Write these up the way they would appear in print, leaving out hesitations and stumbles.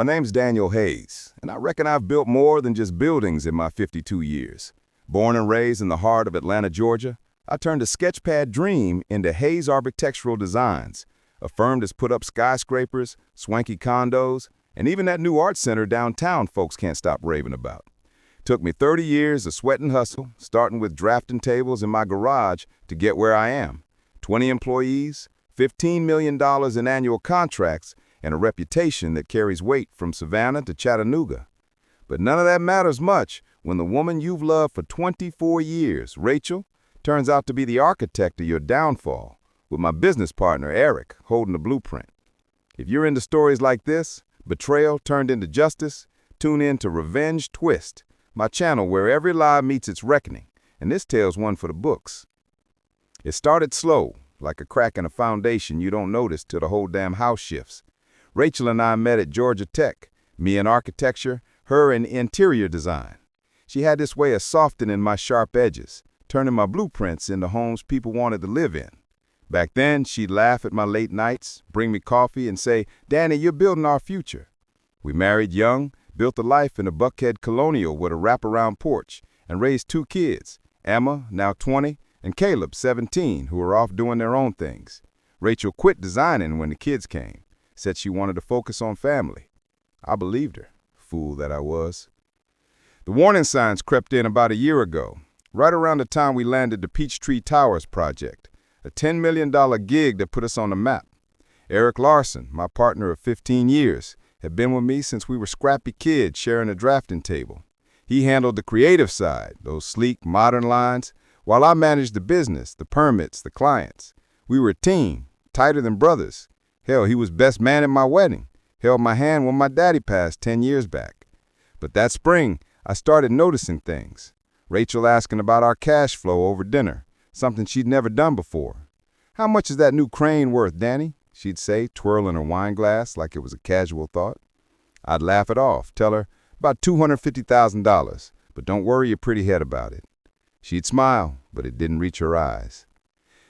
My name's Daniel Hayes, and I reckon I've built more than just buildings in my 52 years. Born and raised in the heart of Atlanta, Georgia, I turned a sketchpad dream into Hayes Architectural Designs, a firm that's put up skyscrapers, swanky condos, and even that new art center downtown folks can't stop raving about. Took me 30 years of sweat and hustle, starting with drafting tables in my garage to get where I am. 20 employees, $15 million in annual contracts, and a reputation that carries weight from Savannah to Chattanooga. But none of that matters much when the woman you've loved for 24 years, Rachel, turns out to be the architect of your downfall, with my business partner, Eric, holding the blueprint. If you're into stories like this, betrayal turned into justice, tune in to Revenge Twist, my channel where every lie meets its reckoning, and this tale's one for the books. It started slow, like a crack in a foundation you don't notice till the whole damn house shifts. Rachel and I met at Georgia Tech, me in architecture, her in interior design. She had this way of softening my sharp edges, turning my blueprints into homes people wanted to live in. Back then, she'd laugh at my late nights, bring me coffee, and say, "Danny, you're building our future." We married young, built a life in a Buckhead colonial with a wraparound porch, and raised 2 kids, Emma, now 20, and Caleb, 17, who are off doing their own things. Rachel quit designing when the kids came. Said she wanted to focus on family. I believed her, fool that I was. The warning signs crept in about a year ago, right around the time we landed the Peachtree Towers project, a $10 million gig that put us on the map. Eric Larson, my partner of 15 years, had been with me since we were scrappy kids sharing a drafting table. He handled the creative side, those sleek, modern lines, while I managed the business, the permits, the clients. We were a team, tighter than brothers. Hell, he was best man at my wedding, held my hand when my daddy passed 10 years back. But that spring, I started noticing things. Rachel asking about our cash flow over dinner, something she'd never done before. "How much is that new crane worth, Danny?" she'd say, twirling her wine glass like it was a casual thought. I'd laugh it off, tell her, "About $250,000, but don't worry your pretty head about it." She'd smile, but it didn't reach her eyes.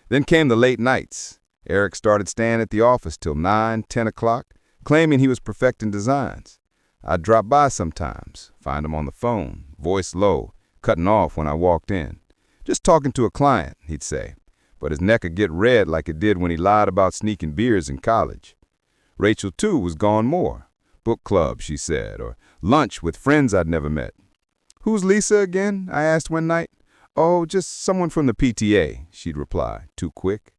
Then came the late nights. Eric started staying at the office till 9, 10 o'clock, claiming he was perfecting designs. I'd drop by sometimes, find him on the phone, voice low, cutting off when I walked in. "Just talking to a client," he'd say, but his neck would get red like it did when he lied about sneaking beers in college. Rachel, too, was gone more. Book club, she said, or lunch with friends I'd never met. "Who's Lisa again?" I asked one night. "Oh, just someone from the PTA," she'd reply, too quick.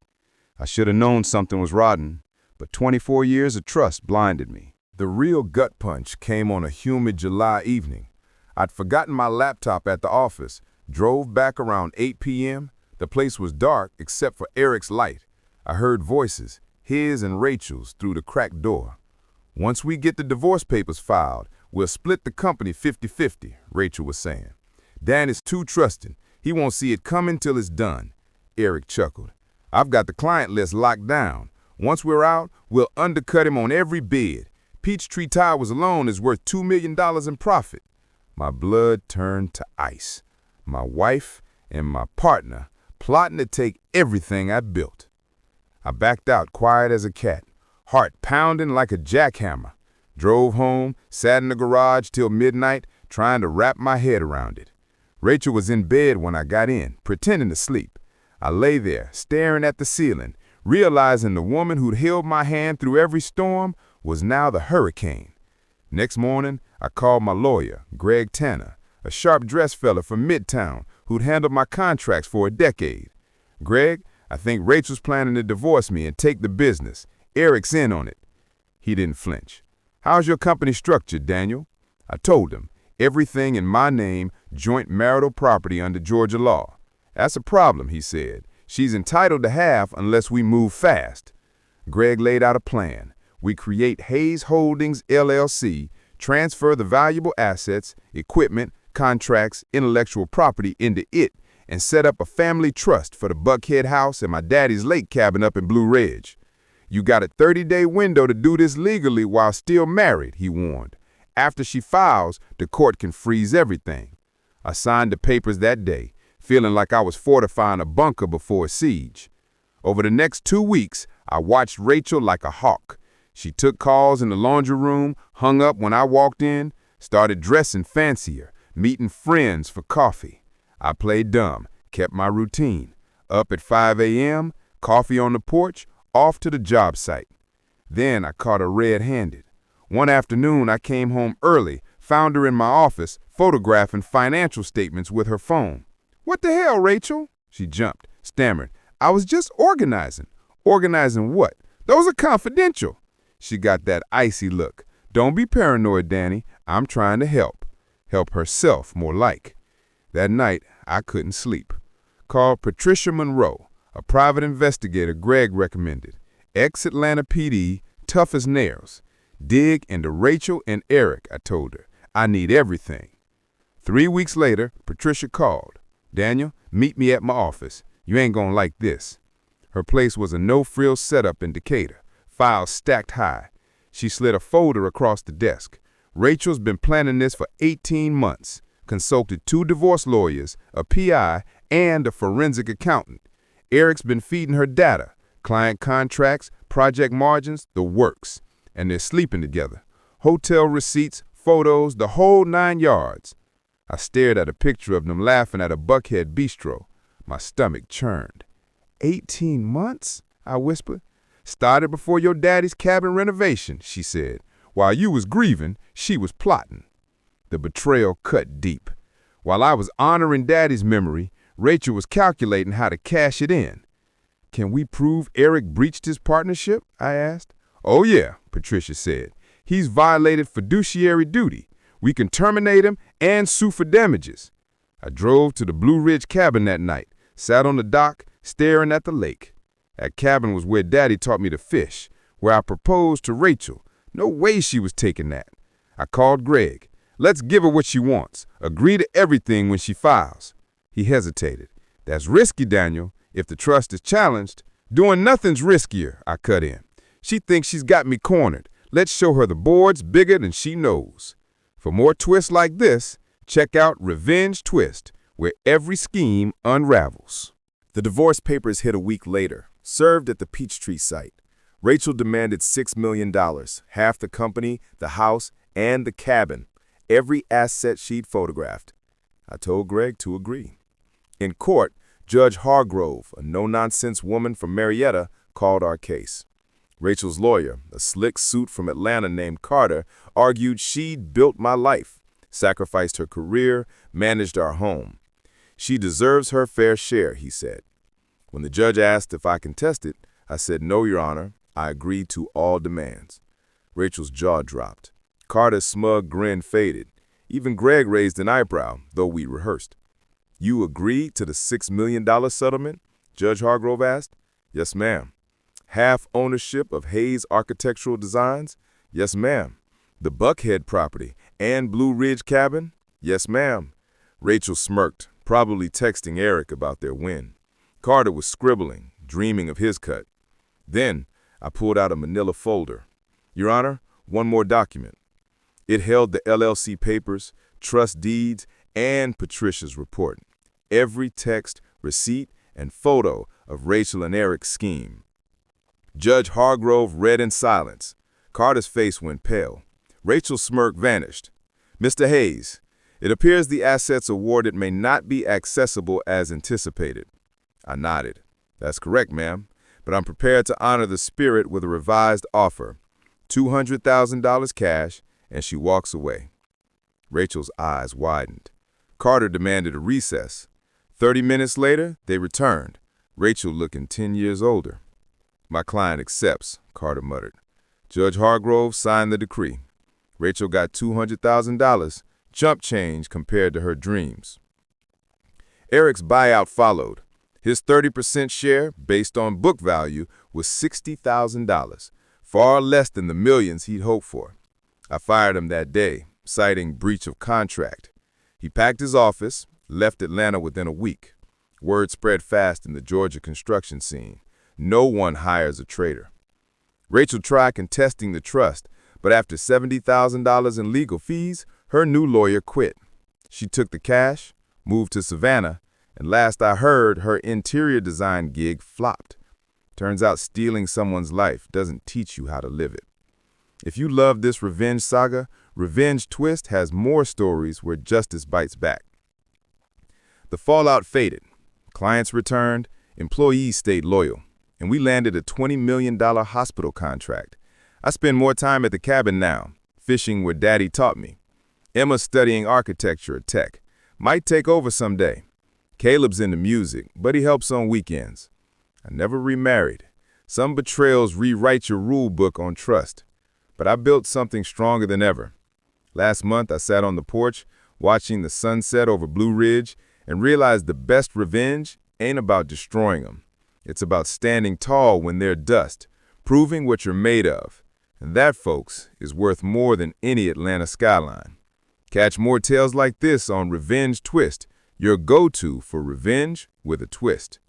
I should have known something was rotten, but 24 years of trust blinded me. The real gut punch came on a humid July evening. I'd forgotten my laptop at the office, drove back around 8 p.m. The place was dark except for Eric's light. I heard voices, his and Rachel's, through the cracked door. "Once we get the divorce papers filed, we'll split the company 50-50, Rachel was saying. "Dan is too trusting. He won't see it coming till it's done." Eric chuckled. "I've got the client list locked down. Once we're out, we'll undercut him on every bid. Peachtree Towers alone is worth $2 million in profit." My blood turned to ice. My wife and my partner plotting to take everything I built. I backed out quiet as a cat, heart pounding like a jackhammer. Drove home, sat in the garage till midnight, trying to wrap my head around it. Rachel was in bed when I got in, pretending to sleep. I lay there, staring at the ceiling, realizing the woman who'd held my hand through every storm was now the hurricane. Next morning, I called my lawyer, Greg Tanner, a sharp-dressed fella from Midtown who'd handled my contracts for a decade. "Greg, I think Rachel's planning to divorce me and take the business. Eric's in on it." He didn't flinch. "How's your company structured, Daniel?" I told him, "Everything in my name, joint marital property under Georgia law." "That's a problem," he said. "She's entitled to half unless we move fast." Greg laid out a plan. We create Hayes Holdings, LLC, transfer the valuable assets, equipment, contracts, intellectual property into it, and set up a family trust for the Buckhead house and my daddy's lake cabin up in Blue Ridge. "You got a 30-day window to do this legally while still married," he warned. "After she files, the court can freeze everything." I signed the papers that day, feeling like I was fortifying a bunker before a siege. Over the next 2 weeks, I watched Rachel like a hawk. She took calls in the laundry room, hung up when I walked in, started dressing fancier, meeting friends for coffee. I played dumb, kept my routine. Up at 5 a.m., coffee on the porch, off to the job site. Then I caught her red-handed. One afternoon, I came home early, found her in my office, photographing financial statements with her phone. "What the hell, Rachel?" She jumped, stammered. "I was just organizing." "Organizing what? Those are confidential." She got that icy look. "Don't be paranoid, Danny. I'm trying to help." Help herself, more like. That night, I couldn't sleep. Called Patricia Monroe, a private investigator Greg recommended. Ex-Atlanta PD, tough as nails. "Dig into Rachel and Eric," I told her. "I need everything." 3 weeks later, Patricia called. "Daniel, meet me at my office. You ain't gonna like this." Her place was a no-frills setup in Decatur, files stacked high. She slid a folder across the desk. "Rachel's been planning this for 18 months. Consulted 2 divorce lawyers, a PI, and a forensic accountant. Eric's been feeding her data, client contracts, project margins, the works. And they're sleeping together. Hotel receipts, photos, the whole 9 yards." I stared at a picture of them laughing at a Buckhead bistro. My stomach churned. 18 months? I whispered. "Started before your daddy's cabin renovation," she said. "While you was grieving, she was plotting." The betrayal cut deep. While I was honoring daddy's memory, Rachel was calculating how to cash it in. "Can we prove Eric breached his partnership?" I asked. "Oh yeah," Patricia said. "He's violated fiduciary duty. We can terminate him and sue for damages." I drove to the Blue Ridge cabin that night, sat on the dock, staring at the lake. That cabin was where Daddy taught me to fish, where I proposed to Rachel. No way she was taking that. I called Greg. "Let's give her what she wants. Agree to everything when she files." He hesitated. "That's risky, Daniel. If the trust is challenged, doing nothing's riskier," I cut in. "She thinks she's got me cornered. Let's show her the board's bigger than she knows." For more twists like this, check out Revenge Twist, where every scheme unravels. The divorce papers hit a week later, served at the Peachtree site. Rachel demanded $6 million, half the company, the house, and the cabin, every asset she'd photographed. I told Greg to agree. In court, Judge Hargrove, a no-nonsense woman from Marietta, called our case. Rachel's lawyer, a slick suit from Atlanta named Carter, argued she'd built my life, sacrificed her career, managed our home. "She deserves her fair share," he said. When the judge asked if I contested, I said, "No, Your Honor, I agreed to all demands." Rachel's jaw dropped. Carter's smug grin faded. Even Greg raised an eyebrow, though we rehearsed. "You agreed to the $6 million settlement?" Judge Hargrove asked. "Yes, ma'am." "Half ownership of Hayes Architectural Designs?" "Yes, ma'am." "The Buckhead property and Blue Ridge cabin?" "Yes, ma'am." Rachel smirked, probably texting Eric about their win. Carter was scribbling, dreaming of his cut. Then I pulled out a manila folder. "Your Honor, one more document." It held the LLC papers, trust deeds, and Patricia's report. Every text, receipt, and photo of Rachel and Eric's scheme. Judge Hargrove read in silence. Carter's face went pale. Rachel's smirk vanished. "Mr. Hayes, it appears the assets awarded may not be accessible as anticipated." I nodded. "That's correct, ma'am, but I'm prepared to honor the spirit with a revised offer. $200,000 cash, and she walks away." Rachel's eyes widened. Carter demanded a recess. 30 minutes later, they returned, Rachel looking 10 years older. "My client accepts," Carter muttered. Judge Hargrove signed the decree. Rachel got $200,000, chump change compared to her dreams. Eric's buyout followed. His 30% share, based on book value, was $60,000, far less than the millions he'd hoped for. I fired him that day, citing breach of contract. He packed his office, left Atlanta within a week. Word spread fast in the Georgia construction scene. No one hires a traitor. Rachel tried contesting the trust, but after $70,000 in legal fees, her new lawyer quit. She took the cash, moved to Savannah, and last I heard, her interior design gig flopped. Turns out stealing someone's life doesn't teach you how to live it. If you love this revenge saga, Revenge Twist has more stories where justice bites back. The fallout faded. Clients returned, employees stayed loyal, and we landed a $20 million hospital contract. I spend more time at the cabin now, fishing where Daddy taught me. Emma's studying architecture at Tech. Might take over someday. Caleb's into music, but he helps on weekends. I never remarried. Some betrayals rewrite your rule book on trust. But I built something stronger than ever. Last month, I sat on the porch, watching the sunset over Blue Ridge, and realized the best revenge ain't about destroying them. It's about standing tall when they're dust, proving what you're made of. And that, folks, is worth more than any Atlanta skyline. Catch more tales like this on Revenge Twist, your go-to for revenge with a twist.